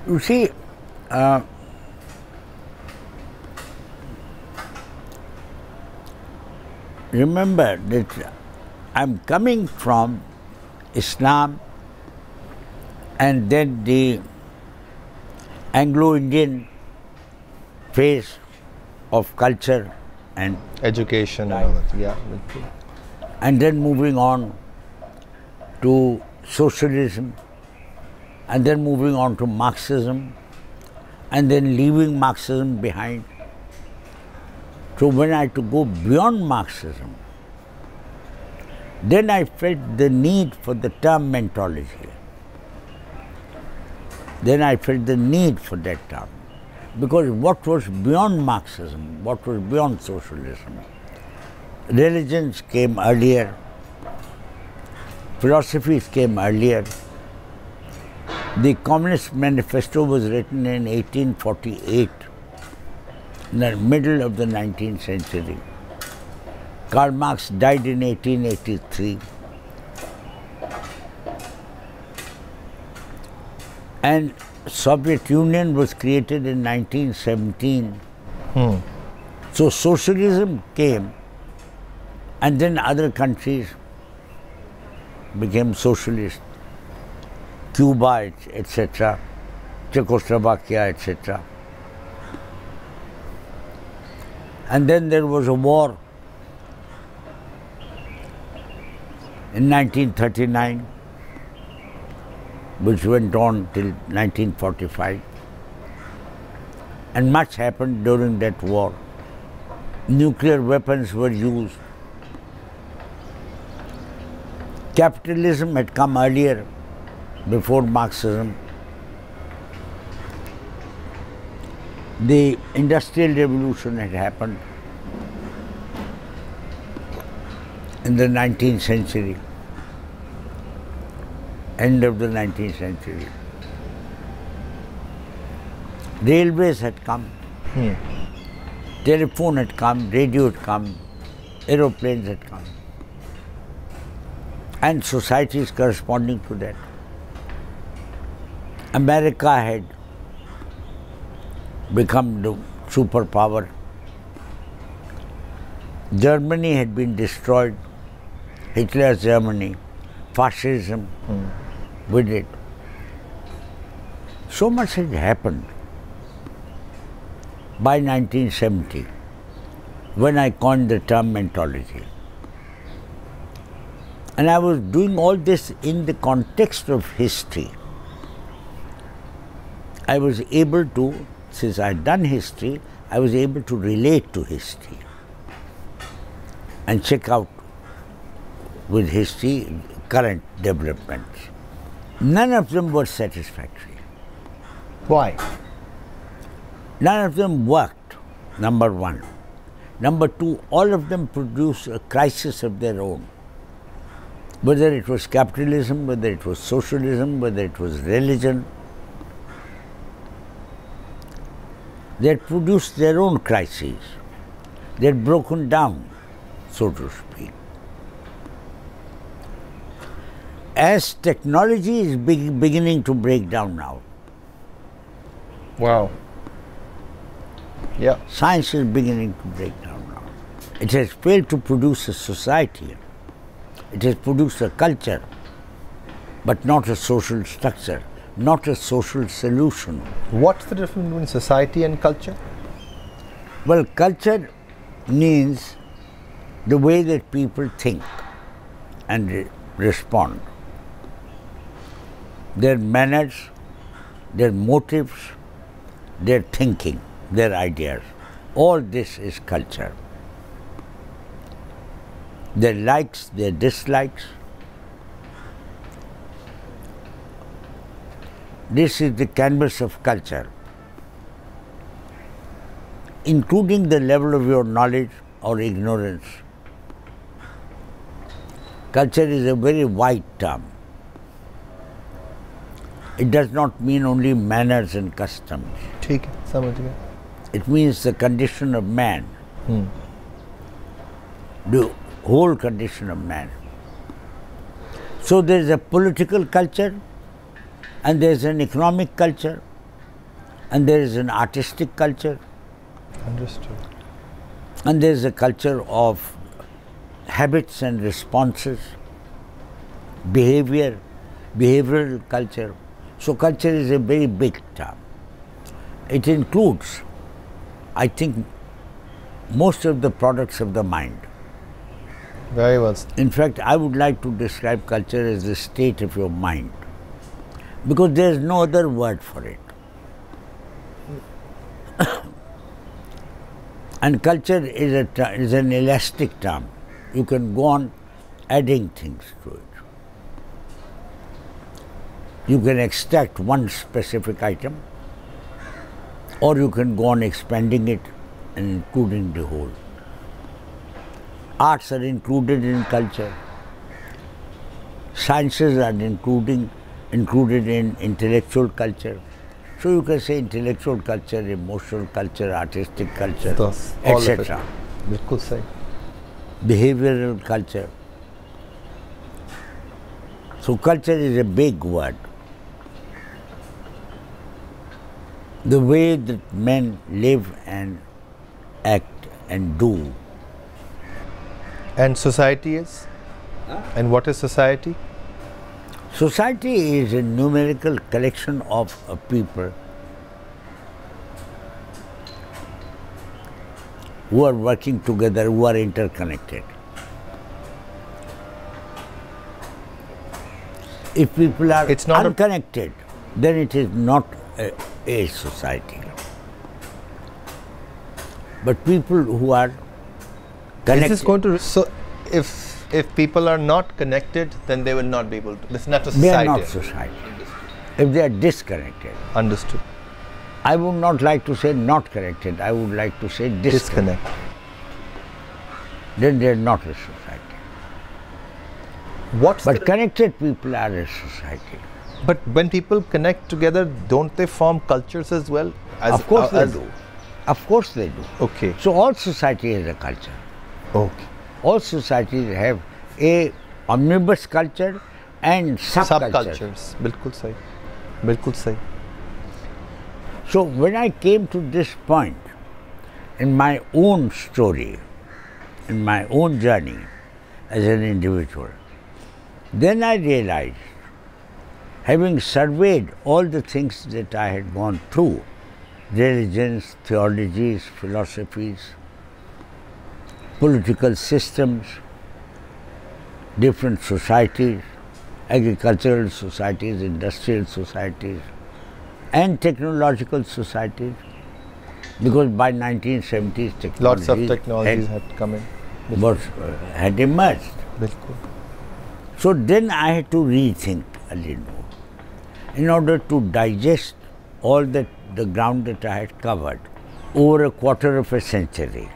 You see, remember that I'm coming from Islam and then the Anglo-Indian phase of culture and education and all that. Yeah. and then moving on to socialism, and then moving on to Marxism, and then leaving Marxism behind. So when I had to go beyond Marxism, then I felt the need for the term mentology. Then I felt the need for that term. Because what was beyond Marxism, what was beyond socialism? Religions came earlier, philosophies came earlier. The Communist Manifesto was written in 1848, in the middle of the 19th century. Karl Marx died in 1883. And Soviet Union was created in 1917. So socialism came, and then other countries became socialist. Cuba, etc., Czechoslovakia, etc. And then there was a war in 1939, which went on till 1945. And much happened during that war. Nuclear weapons were used. Capitalism had come earlier, before Marxism. The Industrial Revolution had happened in the 19th century, end of the 19th century. Railways had come, telephone had come, radio had come, aeroplanes had come, and societies corresponding to that. America had become the superpower. Germany had been destroyed, Hitler's Germany, fascism with it. So much had happened by 1970, when I coined the term mentology. And I was doing all this in the context of history. I was able to, since I had done history, I was able to relate to history and check out with history current developments. None of them were satisfactory. Why? None of them worked, number one. Number two, all of them produced a crisis of their own. Whether it was capitalism, whether it was socialism, whether it was religion, they had produced their own crises. They had broken down, so to speak. As technology is beginning to break down now. Wow. Yeah. Science is beginning to break down now. It has failed to produce a society. It has produced a culture, but not a social structure, not a social solution. What's the difference between society and culture? Well, culture means the way that people think and respond. Their manners, their motives, their thinking, their ideas. All this is culture. Their likes, their dislikes. This is the canvas of culture, including the level of your knowledge or ignorance. Culture is a very wide term. It does not mean only manners and customs. ठीक है, समझ गया. It means the condition of man, the whole condition of man. So there is a political culture, and there is an economic culture, and there is an artistic culture, Understood. and there is a culture of habits and responses, behavioral culture. So culture is a very big term. It includes, I think, most of the products of the mind. Very well. In fact, I would like to describe culture as the state of your mind, because there is no other word for it. And culture is an elastic term. You can go on adding things to it. You can extract one specific item, or you can go on expanding it and including the whole. Arts are included in culture. Sciences are included in intellectual culture. So you can say intellectual culture, emotional culture, artistic culture, etc. बिल्कुल सही. Behavioral culture. So culture is a big word. The way that men live and act and do. And society is? And what is society? Society is a numerical collection of people who are working together, who are interconnected. If people are unconnected, then it is not a society. But people who are connected. This is going to. So, if people are not connected, then they will not be able to. This is not a society. They are not society. If they are disconnected. Understood. I would not like to say not connected. I would like to say disconnected. Then they are not a society. But connected people are a society. But when people connect together, don't they form cultures as well? Of course they do. Of course they do. Okay. So all society has a culture. Okay. All societies have a omnibus culture and subcultures. बिल्कुल सही. बिल्कुल सही. So when I came to this point in my own story, in my own journey as an individual, then I realized, having surveyed all the things that I had gone through, religions, theologies, philosophies, political systems, different societies, agricultural societies, industrial societies, and technological societies, because by 1970s technology lots of technologies had come in. Had emerged. बिल्कुल. So then I had to rethink a little more in order to digest all the ground that I had covered over a quarter of a century.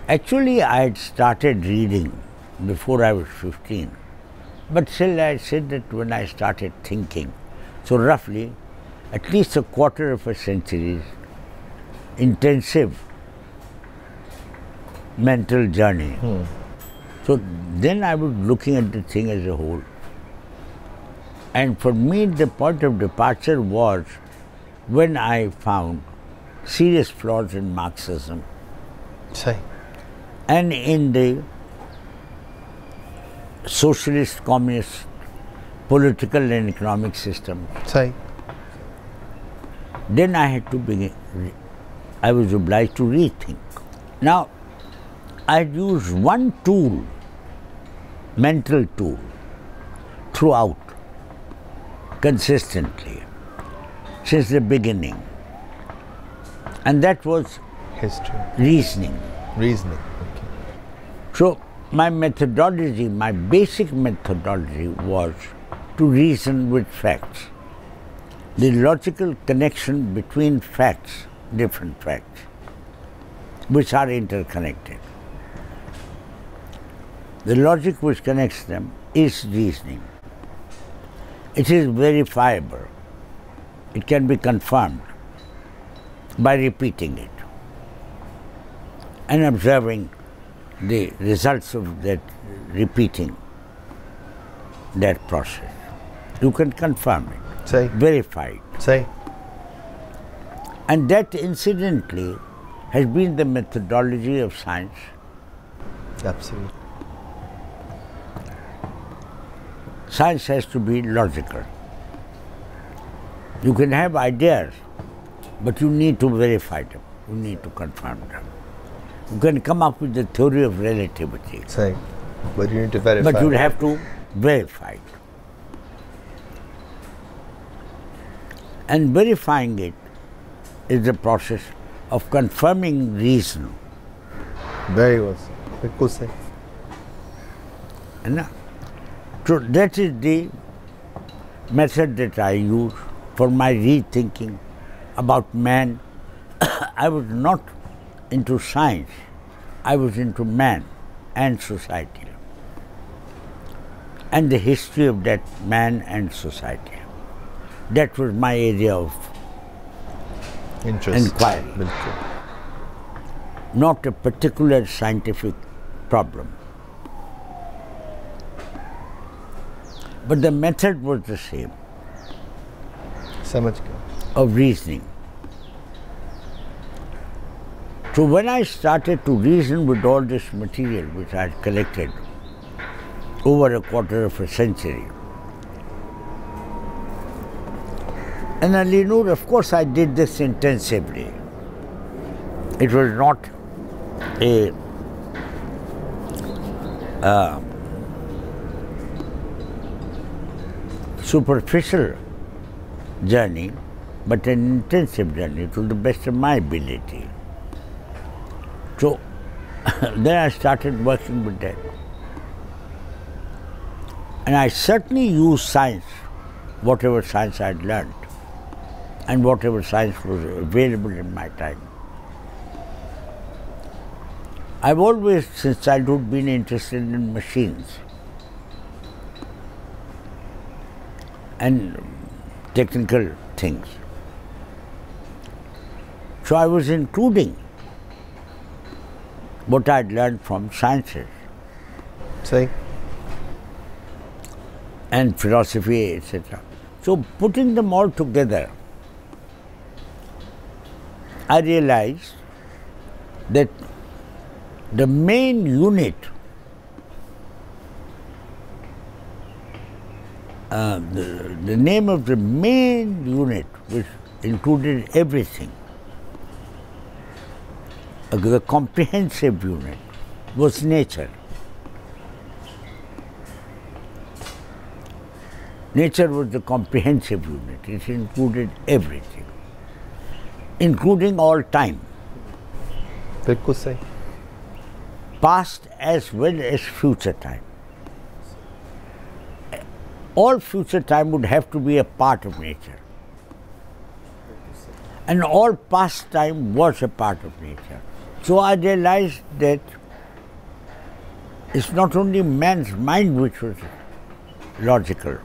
Actually, I had started reading before I was 15, but still I said that when I started thinking, so roughly at least a quarter of a century's intensive mental journey. So then I was looking at the thing as a whole. And for me, the point of departure was when I found serious flaws in Marxism and in the socialist, communist, political and economic system. Then I had to begin, I was obliged to rethink. Now, I used one tool, mental tool, throughout, consistently, since the beginning. And that was history. Reasoning. Reasoning, okay. So, my methodology, my basic methodology was to reason with facts. The logical connection between facts, different facts, which are interconnected. The logic which connects them is reasoning. It is verifiable. It can be confirmed by repeating it and observing the results of that repeating that process. You can confirm it. Say. verified. Say. And that, incidentally, has been the methodology of science. Absolutely. Science has to be logical. You can have ideas, but you need to verify them. You need to confirm them. You can come up with the theory of relativity. Say. But you need to verify. But you have to verify it. And verifying it is the process of confirming reason. Very well. Bilkul sahi. So that is the method that I use for my rethinking about man. I was not into science. I was into man and society and the history of that man and society. That was my area of interest. Inquiry. Bilkul. Not a particular scientific problem. But the method was the same. Samajh gaya. Of reasoning. So when I started to reason with all this material which I had collected over a quarter of a century, and Noor, of course I did this intensively. It was not a superficial journey, but an intensive journey to the best of my ability. So then I started working with that. And I certainly used science, whatever science I had learned, and whatever science was available in my time. I've always, since childhood, been interested in machines and technical things. So I was including what I had learned from sciences. Say. And philosophy, etc. So putting them all together, I realized that the main unit, the name of the main unit, which included everything, the comprehensive unit, was nature. Nature was the comprehensive unit. It included everything, including all time. Bilkul sahi. Past as well as future time. All future time would have to be a part of nature. And all past time was a part of nature. So I realized that it's not only man's mind which was logical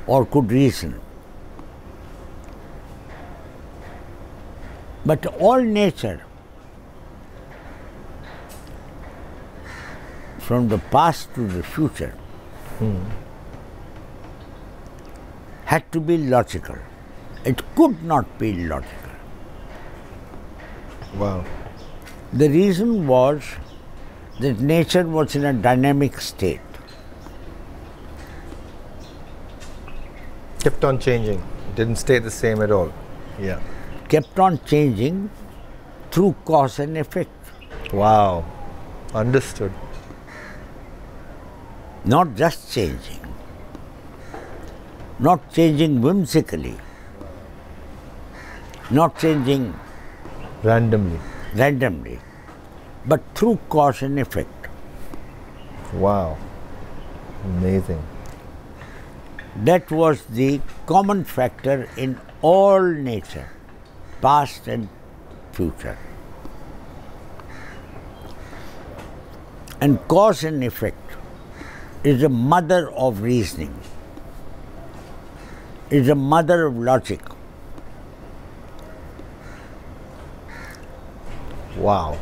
or could reason, but all nature, from the past to the future, had to be logical. It could not be illogical. Wow. The reason was that nature was in a dynamic state. Kept on changing. Didn't stay the same at all. Yeah. Kept on changing through cause and effect. Wow. Understood. Not just changing. Not changing whimsically. Not changing randomly, but through cause and effect. Wow. Amazing. That was the common factor in all nature, past and future. And cause and effect is the mother of reasoning, is the mother of logic. Wow.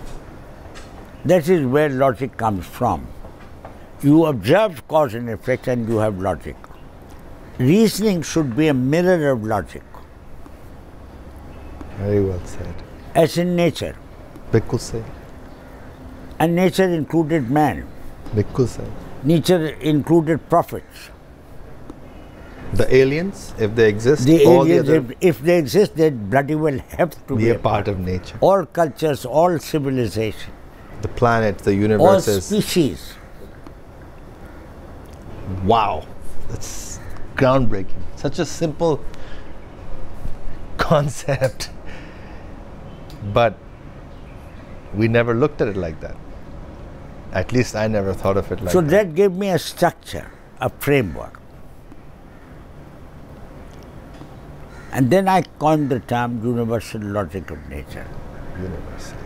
That is where logic comes from. You observe cause and effect and you have logic. reasoning should be a mirror of logic, Very well said. as in nature. बिल्कुल सही. And nature included man. बिल्कुल सही. Nature included prophets. The aliens, if they exist, The all aliens, the other if they exist, they bloody well have to be a part of nature. all cultures, all civilization, The planets, the all universes. species. Wow, that's groundbreaking. Such a simple concept, but we never looked at it like that. At least I never thought of it like So that. that gave me a structure, a framework. And then I coined the term universal logic of nature. Universal.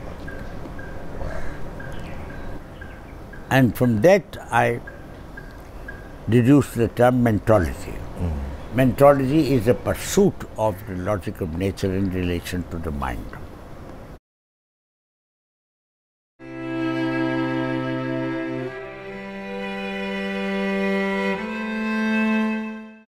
And from that I deduced the term mentology. Mentology is a pursuit of the logic of nature in relation to the mind.